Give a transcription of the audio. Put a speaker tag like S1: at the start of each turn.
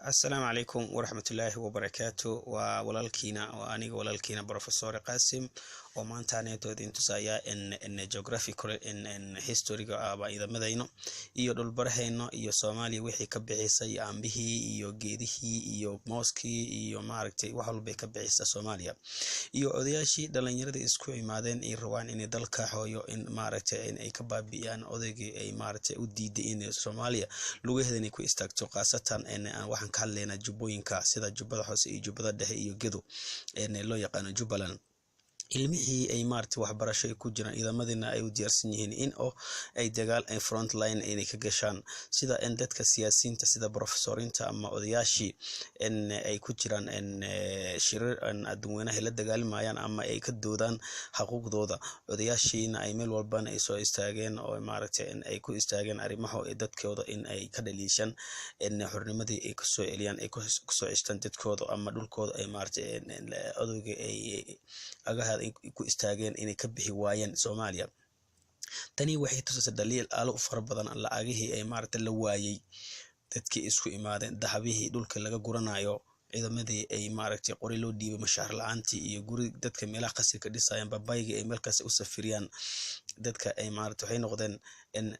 S1: السلام عليكم ورحمة الله وبركاته وأنيق ولالكينا بروفيسور قاسم ومان تانيتو دين تسايا إن geographical إن history أبا إذا مدينو إيو دول برهينو إيو سومالي وحي كبعيسا أمبيه إيو جيده إيو موسكي إيو ماركتي وحلو بي كبعيسا سوماليا iyo odayaashii dhalinyarada isku imaadeen ay rabaan in dalka hooyo in maaragtay in ay ka baabiyaan odaygii ay maaragtay u diiday in Soomaaliya lugaheedana ku istaagto qaasatan in aan waxaan ka hadlaynaa jubbooyinka sida jubbada hoose iyo jubbada dhexe iyo gedo loo yaqaan Jubbaland ilmihii ay maartay waxbarasho ku jiraan ciidamadina ay u diyaarsan yihiin in ay dagaal ay front line ay ka gashaan sida in dadka siyaasiyiinta sida professorinta ama odayaashii in ay ku jiraan in shirar adduunweynaha la dagaalmayaan ama ay ka doodaan xuquuqdooda odayaashiina ay meel walba ay soo istaageen oo maaragtay in ay ku istaageen arrimaha dadkooda in ay ka dhaliishan in xornimadii ay ku soo eliyaan ay ku soo ishtaan dadkooda ama dhulkooda ay maartay odayga ay agaha ku istaageen inay ka bixi waayeen Soomaaliya tani waxay tusaysaa daliil aad u fara badan lacagihii ay maartay la waayay dadkii isku imaadeen dahabihii dhulka laga guranayo ciidamadii ay maaragtay qori loo dhiibay mashaar la'aantii iyo guri dadka meelaha qasirka dhisayaan babayga ay meelkaas u safiriyaan dadka ay maaragtay waxay noqdeen in